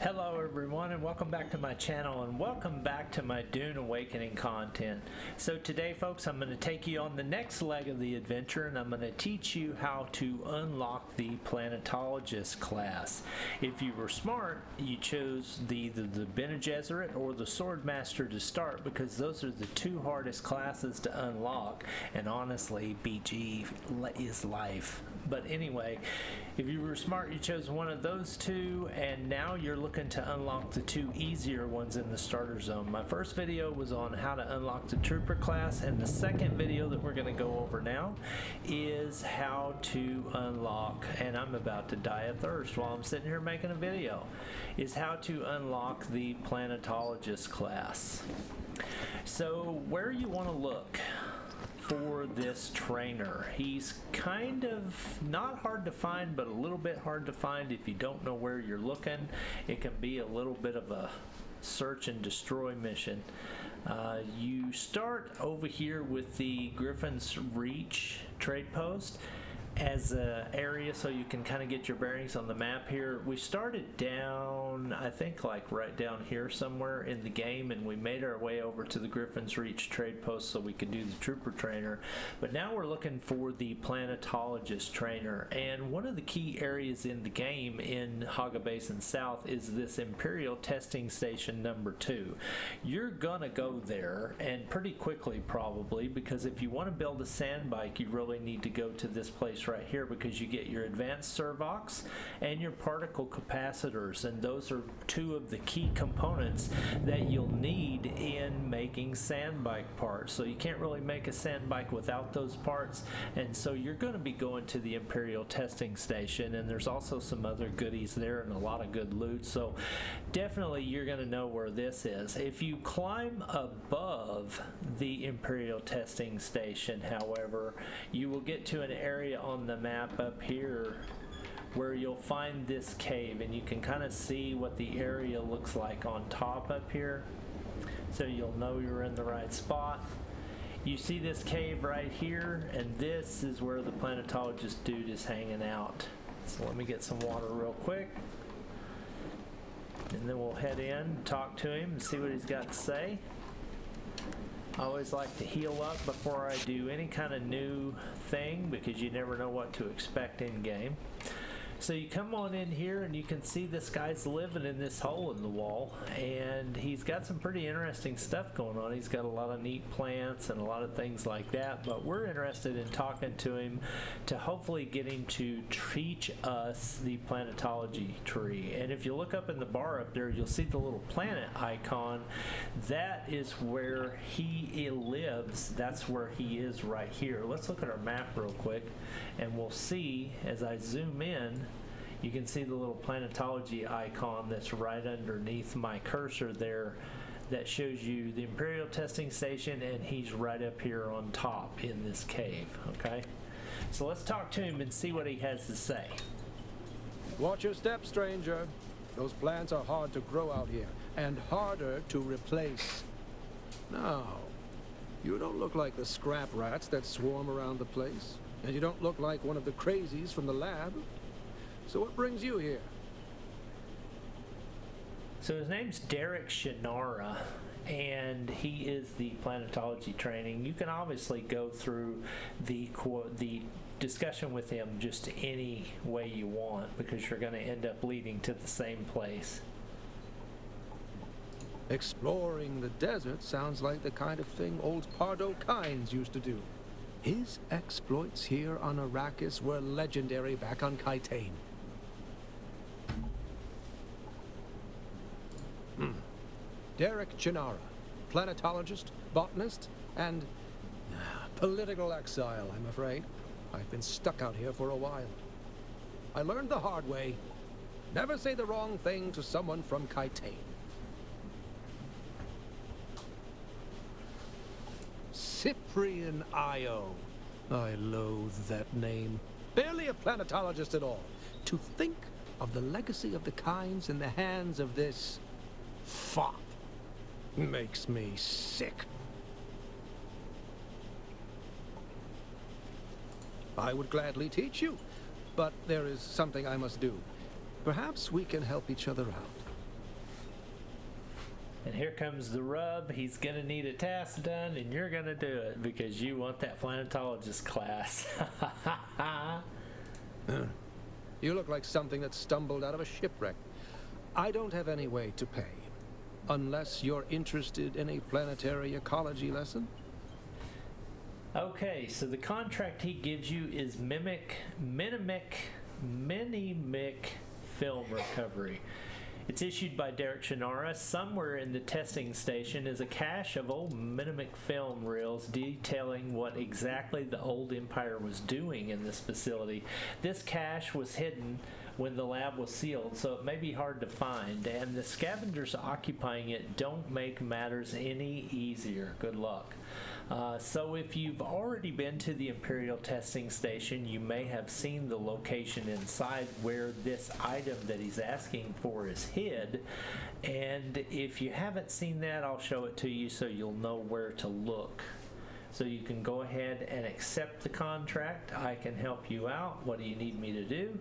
Hello everyone and welcome back to my channel and welcome back to my Dune Awakening content. So today folks, I'm going to take you on the next leg of the adventure and I'm going to teach you how to unlock the Planetologist class. If you were smart, you chose either the Bene Gesserit or the Swordmaster to start because those are the two hardest classes to unlock, and honestly BG is life. But anyway, if you were smart, you chose one of those two, and now you're looking to unlock the two easier ones in the starter zone. My first video was on how to unlock the Trooper class, and the second video that we're going to go over now is how to unlock, and I'm about to die of thirst while I'm sitting here making a video, is how to unlock the Planetologist class. So where you want to look for this trainer, he's kind of not hard to find, but a little bit hard to find if you don't know where you're looking. It can be a little bit of a search and destroy mission. You start over here with the Griffin's Reach trade post as an area so you can kind of get your bearings on the map here. We started down, I think like right down here somewhere in the game, and we made our way over to the Griffin's Reach trade post so we could do the Trooper trainer. But now we're looking for the Planetologist trainer, and one of the key areas in the game in Haga Basin South is this Imperial testing station number 2. You're gonna go there, and pretty quickly probably, because if you want to build a sand bike you really need to go to this place right here, because you get your advanced servox and your particle capacitors, and those are two of the key components that you'll need in making sand bike parts. So you can't really make a sand bike without those parts, and so you're going to be going to the Imperial testing station, and there's also some other goodies there and a lot of good loot, so definitely you're going to know where this is. If you climb above the Imperial testing station, however, you will get to an area on the map up here where you'll find this cave, and you can kind of see what the area looks like on top up here, so you'll know you're in the right spot. You see this cave right here, and this is where the Planetologist dude is hanging out. So let me get some water real quick, and then we'll head in, talk to him, and see what he's got to say. I always like to heal up before I do any kind of new thing, because you never know what to expect in game. So you come on in here and you can see this guy's living in this hole in the wall, and he's got some pretty interesting stuff going on. He's got a lot of neat plants and a lot of things like that, but we're interested in talking to him to hopefully get him to teach us the planetology tree. And if you look up in the bar up there, you'll see the little planet icon. That is where he lives. That's where he is right here. Let's look at our map real quick, and we'll see as I zoom in. You can see the little planetology icon that's right underneath my cursor there that shows you the Imperial testing station, and he's right up here on top in this cave, okay? So let's talk to him and see what he has to say. Watch your step, stranger. Those plants are hard to grow out here, and harder to replace. Now, you don't look like the scrap rats that swarm around the place, and you don't look like one of the crazies from the lab. So what brings you here? So his name's Derek Shannara, and he is the planetology training. You can obviously go through the discussion with him just any way you want, because you're going to end up leading to the same place. Exploring the desert sounds like the kind of thing old Pardo Kynes used to do. His exploits here on Arrakis were legendary back on Kaitane. Derek Shannara, planetologist, botanist, and political exile, I'm afraid. I've been stuck out here for a while. I learned the hard way. Never say the wrong thing to someone from Kaitane. Cyprian Io. I loathe that name. Barely a planetologist at all. To think of the legacy of the Kynes in the hands of this fop makes me sick. I would gladly teach you, but there is something I must do. Perhaps we can help each other out. And here comes the rub. He's going to need a task done, and you're going to do it because you want that Planetologist class. You look like something that stumbled out of a shipwreck. I don't have any way to pay. Unless you're interested in a planetary ecology lesson? Okay, so the contract he gives you is Mimic film recovery. It's issued by Derek Shannara. Somewhere in the testing station is a cache of old Mimic film reels detailing what exactly the old Empire was doing in this facility. This cache was hidden when the lab was sealed, so it may be hard to find, and the scavengers occupying it don't make matters any easier. Good luck. So if you've already been to the Imperial testing station, you may have seen the location inside where this item that he's asking for is hid, and if you haven't seen that, I'll show it to you so you'll know where to look. So you can go ahead and accept the contract. I can help you out. What do you need me to do?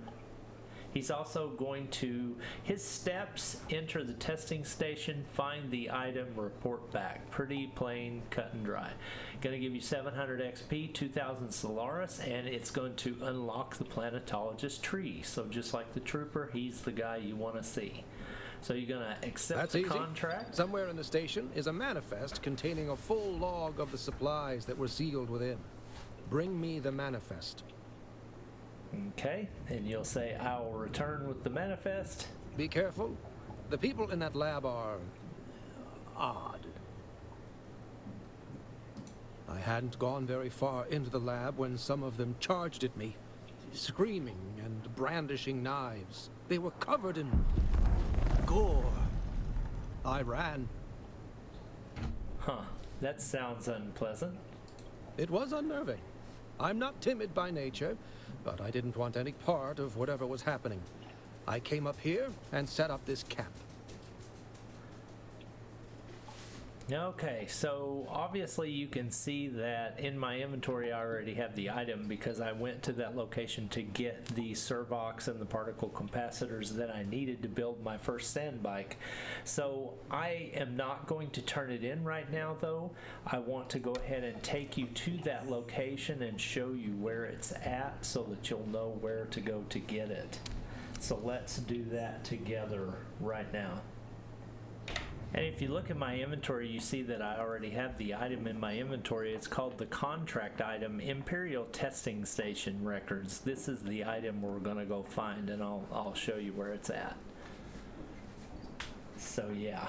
He's also going to, his steps: enter the testing station, find the item, report back. Pretty plain, cut and dry. Going to give you 700 XP, 2000 Solaris, and it's going to unlock the Planetologist tree. So just like the Trooper, he's the guy you want to see. So you're going to accept the contract. Somewhere in the station is a manifest containing a full log of the supplies that were sealed within. Bring me the manifest. Okay, and you'll say, I will return with the manifest. Be careful. The people in that lab are odd. I hadn't gone very far into the lab when some of them charged at me, screaming and brandishing knives. They were covered in gore. I ran. Huh, that sounds unpleasant. It was unnerving. I'm not timid by nature, but I didn't want any part of whatever was happening. I came up here and set up this camp. Okay, so obviously you can see that in my inventory I already have the item because I went to that location to get the servox and the particle capacitors that I needed to build my first sand bike. So I am not going to turn it in right now though. I want to go ahead and take you to that location and show you where it's at so that you'll know where to go to get it. So let's do that together right now. And if you look at my inventory, you see that I already have the item in my inventory. It's called the contract item, Imperial Testing Station Records. This is the item we're going to go find, and I'll show you where it's at. So yeah,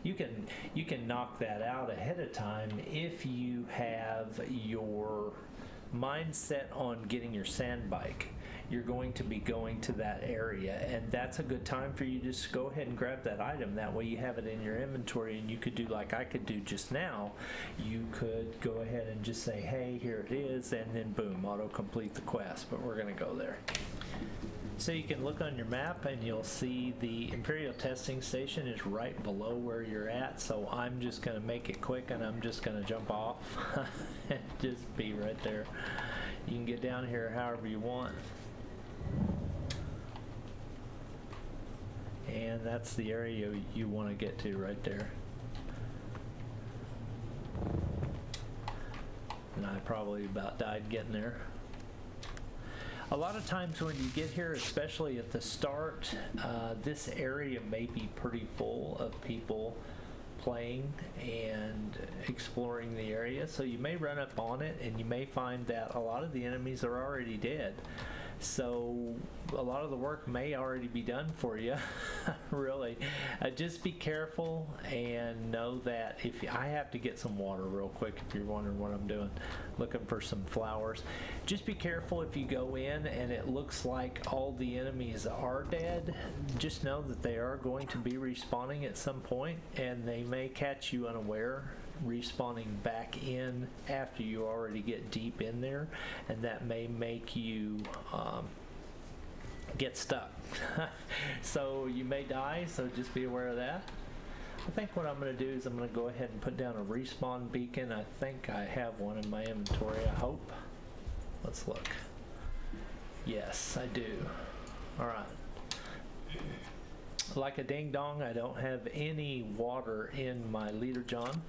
you can knock that out ahead of time if you have your mindset on getting your sand bike. You're going to be going to that area, and that's a good time for you to just go ahead and grab that item. That way you have it in your inventory, and you could do like I could do just now. You could go ahead and just say, hey, here it is, and then boom, auto complete the quest. But we're going to go there. So you can look on your map and you'll see the Imperial Testing Station is right below where you're at. So I'm just going to make it quick, and I'm just going to jump off and just be right there. You can get down here however you want. And that's the area you want to get to right there. And I probably about died getting there. A lot of times when you get here, especially at the start, this area may be pretty full of people playing and exploring the area. So you may run up on it and you may find that a lot of the enemies are already dead. So a lot of the work may already be done for you. Really, just be careful and know that if I have to get some water real quick, if you're wondering what I'm doing, looking for some flowers. Just be careful if you go in and it looks like all the enemies are dead. Just know that they are going to be respawning at some point, and they may catch you unaware, respawning back in after you already get deep in there, and that may make you get stuck. So you may die, so just be aware of that. I think what I'm going to do is I'm going to go ahead and put down a respawn beacon. I think I have one in my inventory, I hope. Let's look. Yes, I do. Alright. like a ding dong, I don't have any water in my leader john.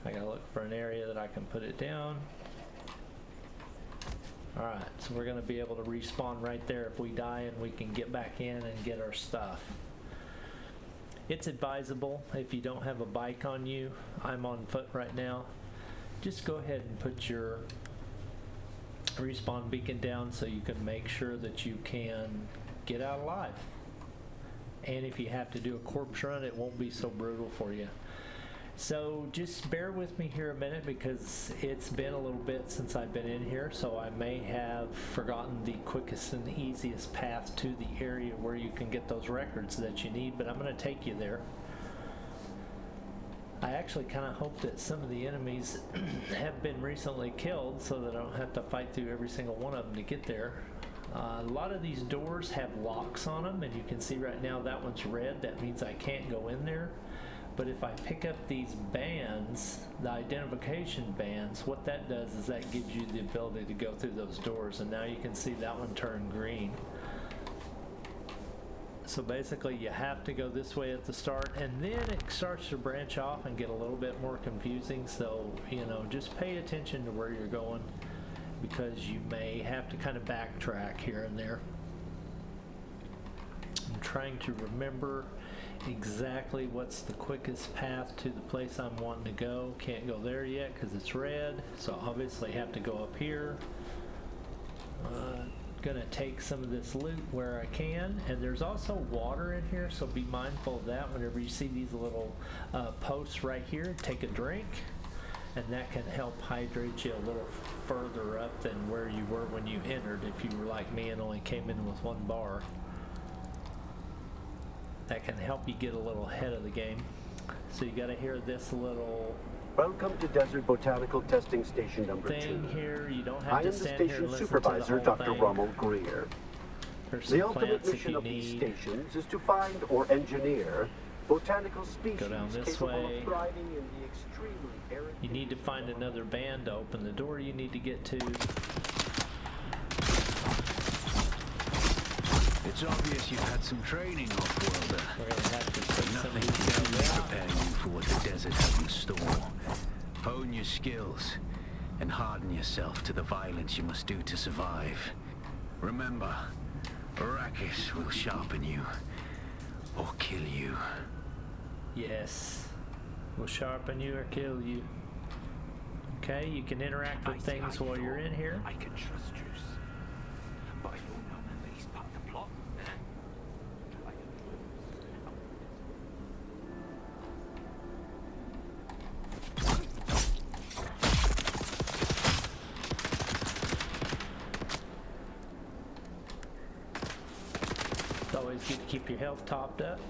I gotta look for an area that I can put it down. Alright, so we're gonna be able to respawn right there if we die, and we can get back in and get our stuff. It's advisable if you don't have a bike on you, I'm on foot right now, just go ahead and put your respawn beacon down so you can make sure that you can get out alive. And if you have to do a corpse run, it won't be so brutal for you. So just bear with me here a minute, because it's been a little bit since I've been in here, so I may have forgotten the quickest and easiest path to the area where you can get those records that you need, but I'm going to take you there. I actually kind of hope that some of the enemies have been recently killed so that I don't have to fight through every single one of them to get there. A lot of these doors have locks on them, and you can see right now that one's red. That means I can't go in there. But if I pick up these bands, the identification bands, what that does is that gives you the ability to go through those doors, and now you can see that one turn green. So basically you have to go this way at the start, and then it starts to branch off and get a little bit more confusing, so you know, just pay attention to where you're going, because you may have to kind of backtrack here and there. I'm trying to remember exactly what's the quickest path to the place I'm wanting to go. Can't go there yet because it's red, so obviously have to go up here. Gonna take some of this loot where I can, and there's also water in here, so be mindful of that. Whenever you see these little posts right here, take a drink, and that can help hydrate you a little further up than where you were when you entered, if you were like me and only came in with one bar. That can help you get a little ahead of the game. So you got to hear this little Welcome to Desert Botanical Testing Station number 2. thing here. You don't I have am to the stand here station and listen supervisor, to the whole Dr. thing. Rommel Greer. There's some The ultimate plants if mission you of these need. stations is to find or engineer botanical species Go down this capable way. of thriving in the extremely arid. You need to find another band to open the door you need to get to. It's obvious you've had some training off-worlder. We're going to have to put some of Nothing these can guys help out. prepare you for what the desert has in store. Hone your skills and harden yourself to the violence you must do to survive. Remember, Arrakis will sharpen you or kill you. Yes. We'll sharpen you or kill you. Okay, you can interact with things while you're in here. I can trust Juice. But I don't know that he's part of the plot. It's always good to keep your health topped up.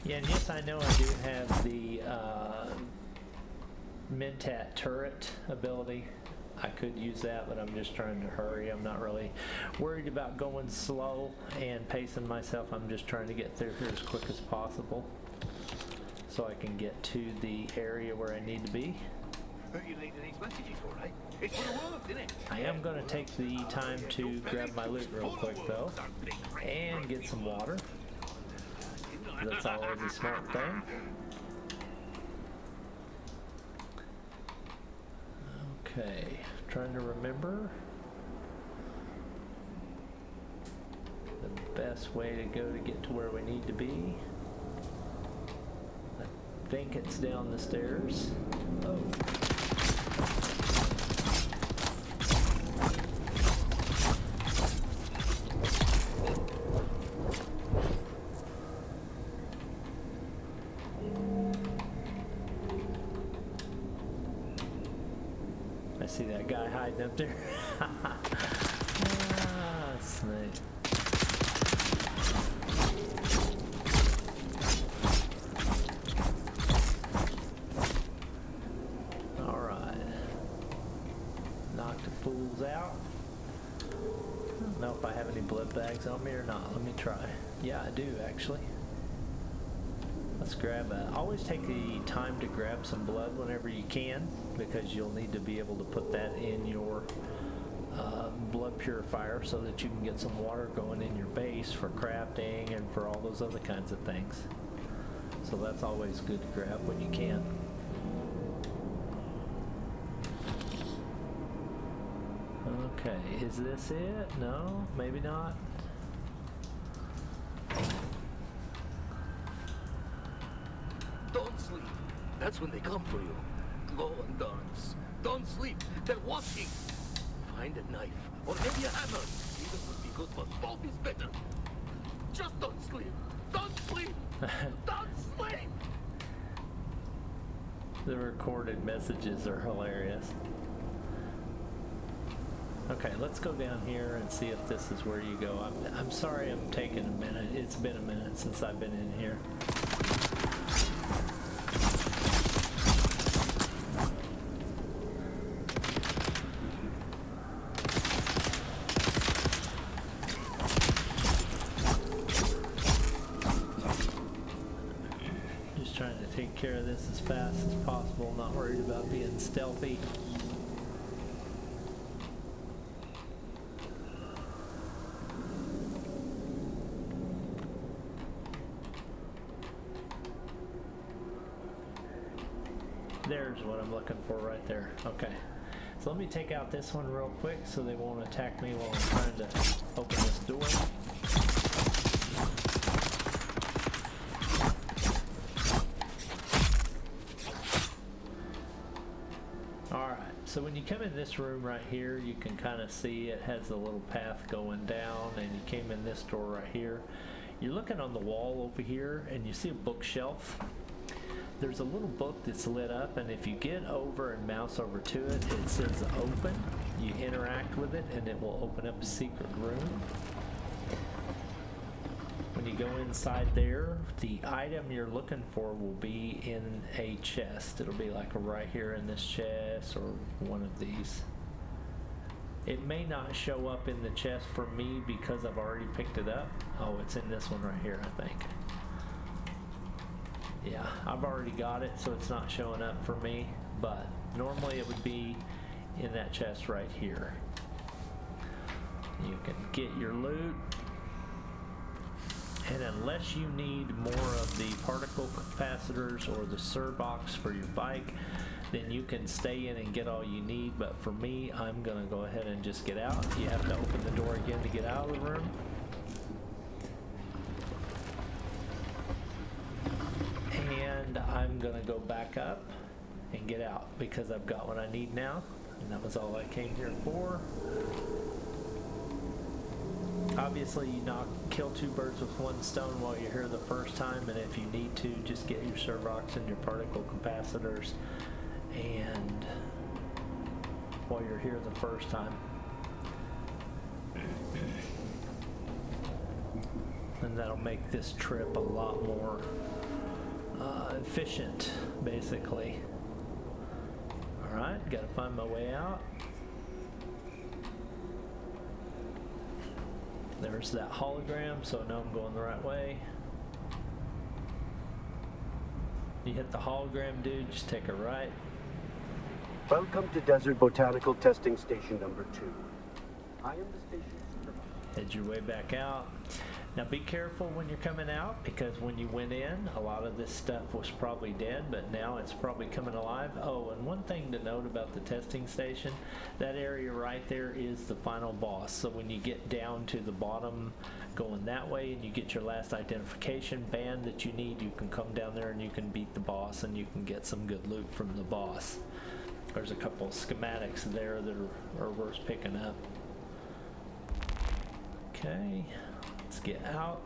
Yeah, and yes, I know I do have the Mentat turret ability. I could use that, but I'm just trying to hurry. I'm not really worried about going slow and pacing myself. I'm just trying to get through here as quick as possible so I can get to the area where I need to be. But you leaving these messages for, right? It's for the world, isn't it? I am going to take the time to grab my loot real quick though and get some water. That's always a smart thing. Okay, trying to remember the best way to go to get to where we need to be. I think it's down the stairs. Oh. I see that guy hiding up there. Ah, snake. Alright. Knock the fools out. I don't know if I have any blood bags on me or not. Let me try. Yeah, I do actually. Let's grab always take the time to grab some blood whenever you can, because you'll need to be able to put that in your purifier so that you can get some water going in your base for crafting and for all those other kinds of things. So that's always good to grab when you can. Okay, is this it? No, maybe not. Don't sleep. That's when they come for you. Go and dance. Don't sleep. They're watching. Find a knife or maybe a hammer. Neither would be good, but both is better. Just don't sleep. Don't sleep. Don't sleep. The recorded messages are hilarious. Okay, let's go down here and see if this is where you go. I'm sorry I'm taking a minute. It's been a minute since I've been in here. Just trying to take care of this as fast as possible, not worried about being stealthy. There's what I'm looking for right there. Okay. So let me take out this one real quick so they won't attack me while I'm trying to open this door. Alright, so when you come in this room right here, you can kind of see it has a little path going down, and you came in this door right here. You're looking on the wall over here and you see a bookshelf. There's a little book that's lit up, and if you get over and mouse over to it, it says open. You interact with it and it will open up a secret room. When you go inside there, the item you're looking for will be in a chest. It'll be like right here in this chest or one of these. It may not show up in the chest for me because I've already picked it up. Oh, it's in this one right here, I think. Yeah, I've already got it, so it's not showing up for me, but normally it would be in that chest right here. You can get your loot, and unless you need more of the particle capacitors or the Surbox for your bike, then you can stay in and get all you need, but for me, I'm going to go ahead and just get out. You have to open the door again to get out of the room. And I'm gonna go back up and get out because I've got what I need now, and that was all I came here for. Obviously, you kill two birds with one stone while you're here the first time, and if you need to, just get your Surbox and your particle capacitors, and while you're here the first time. And that'll make this trip a lot more efficient, basically. Alright, gotta find my way out. There's that hologram, so I know I'm going the right way. You hit the hologram, dude, just take a right. Welcome to Desert Botanical Testing Station number 2. I am the station supervisor. Head your way back out. Now be careful when you're coming out, because when you went in, a lot of this stuff was probably dead, but now it's probably coming alive. Oh, and one thing to note about the testing station, that area right there is the final boss. So when you get down to the bottom going that way and you get your last identification band that you need, you can come down there and you can beat the boss and you can get some good loot from the boss. There's a couple of schematics there that are worth picking up. Okay. Let's get out,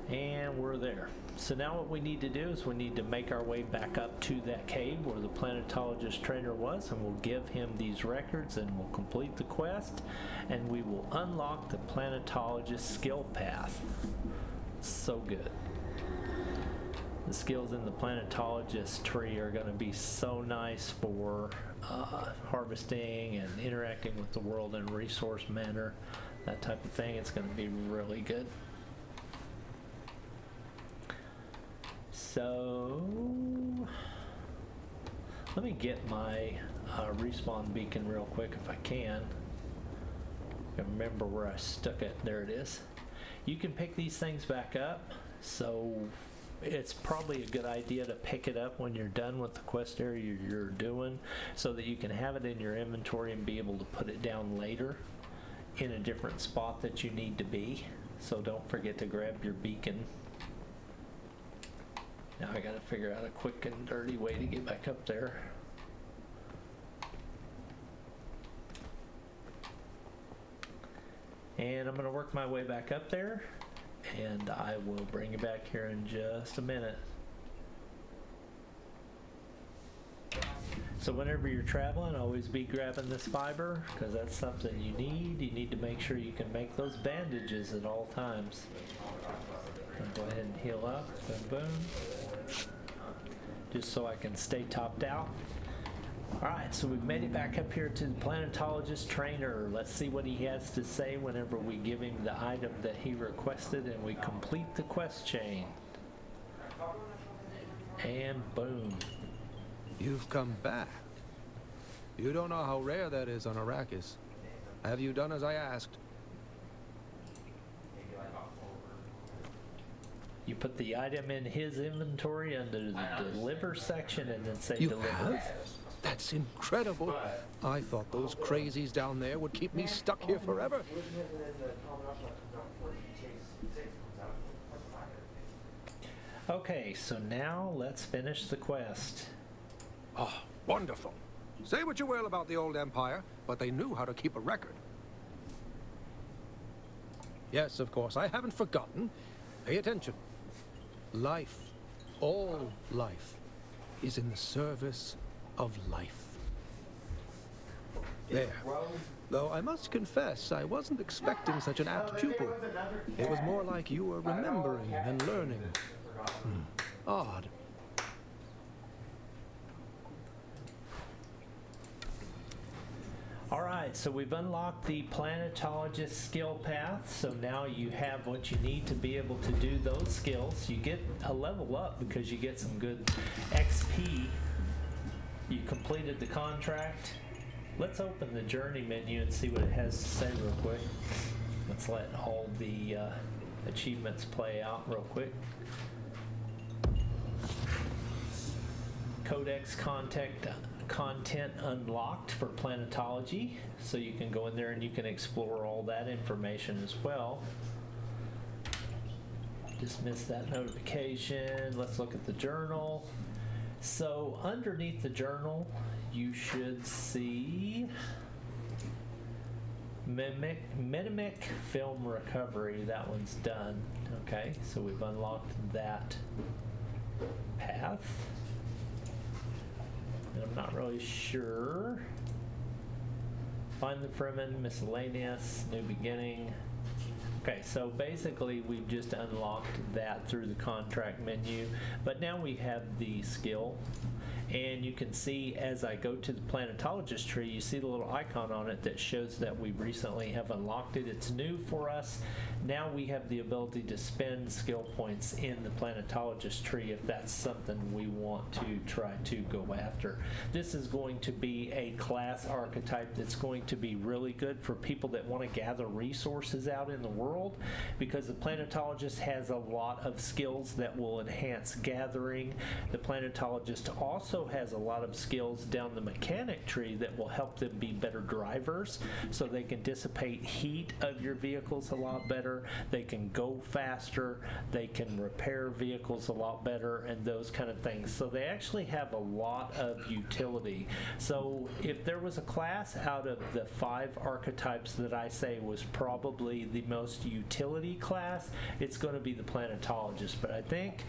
and we're there. So now what we need to do is we need to make our way back up to that cave where the planetologist trainer was, and we'll give him these records and we'll complete the quest, and we will unlock the planetologist skill path. So good. The skills in the planetologist tree are going to be so nice for harvesting and interacting with the world in a resource manner. That type of thing. It's going to be really good. So let me get my respawn beacon real quick if I can. I remember where I stuck it. There it is. You can pick these things back up, so it's probably a good idea to pick it up when you're done with the quest area you're doing, so that you can have it in your inventory and be able to put it down later in a different spot that you need to be. So don't forget to grab your beacon. Now I gotta figure out a quick and dirty way to get back up there. And I'm gonna work my way back up there, and I will bring you back here in just a minute. So whenever you're traveling, always be grabbing this fiber, because that's something you need. You need to make sure you can make those bandages at all times. I'll go ahead and heal up, boom, boom. Just so I can stay topped out. Alright, so we've made it back up here to the Planetologist trainer. Let's see what he has to say whenever we give him the item that he requested and we complete the quest chain. And boom. You've come back. You don't know how rare that is on Arrakis. Have you done as I asked? You put the item in his inventory under the deliver section and then say You deliver. have? That's incredible. I thought those crazies down there would keep me stuck here forever. Okay, so now let's finish the quest. Oh, wonderful. Say what you will about the old Empire, but they knew how to keep a record. Yes, of course, I haven't forgotten. Pay attention. Life, all life, is in the service of life. There. Though I must confess, I wasn't expecting such an apt pupil. It was more like you were remembering and learning. Odd. Alright, so we've unlocked the Planetologist skill path, so now you have what you need to be able to do those skills. You get a level up because you get some good XP. You completed the contract. Let's open the journey menu and see what it has to say real quick. Let's let all the achievements play out real quick. Codex content unlocked for planetology, so you can go in there and you can explore all that information as well. Dismiss that notification. Let's look at the journal. So underneath the journal you should see Mimic film recovery. That one's done. Okay, so we've unlocked that path. And I'm not really sure. Find the Fremen, miscellaneous, new beginning. Okay, so basically we've just unlocked that through the contract menu, but now we have the skill. And you can see as I go to the Planetologist tree, you see the little icon on it that shows that we recently have unlocked it. It's new for us. Now we have the ability to spend skill points in the Planetologist tree if that's something we want to try to go after. This is going to be a class archetype that's going to be really good for people that want to gather resources out in the world, because the Planetologist has a lot of skills that will enhance gathering. The Planetologist also has a lot of skills down the mechanic tree that will help them be better drivers, so they can dissipate heat of your vehicles a lot better, they can go faster, they can repair vehicles a lot better, and those kind of things. So they actually have a lot of utility. So if there was a class out of the 5 archetypes that I say was probably the most utility class, it's going to be the Planetologist. But I think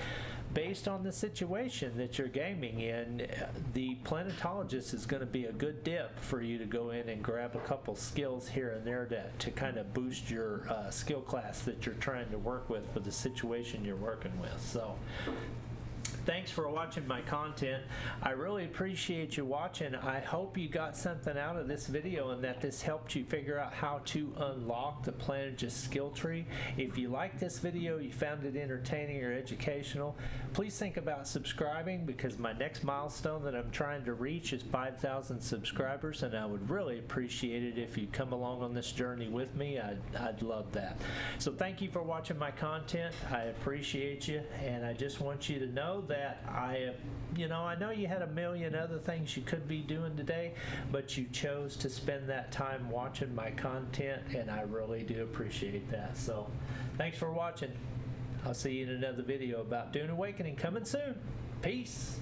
based on the situation that you're gaming in, the Planetologist is going to be a good dip for you to go in and grab a couple skills here and there to kind of boost your skill class that you're trying to work with for the situation you're working with. So thanks for watching my content. I really appreciate you watching. I hope you got something out of this video and that this helped you figure out how to unlock the Planetologist skill tree. If you like this video, you found it entertaining or educational, please think about subscribing, because my next milestone that I'm trying to reach is 5,000 subscribers, and I would really appreciate it if you come along on this journey with me. I'd love that. So thank you for watching my content. I appreciate you, and I just want you to know that I know you had a million other things you could be doing today, but you chose to spend that time watching my content, and I really do appreciate that. So thanks for watching. I'll see you in another video about Dune Awakening coming soon. Peace.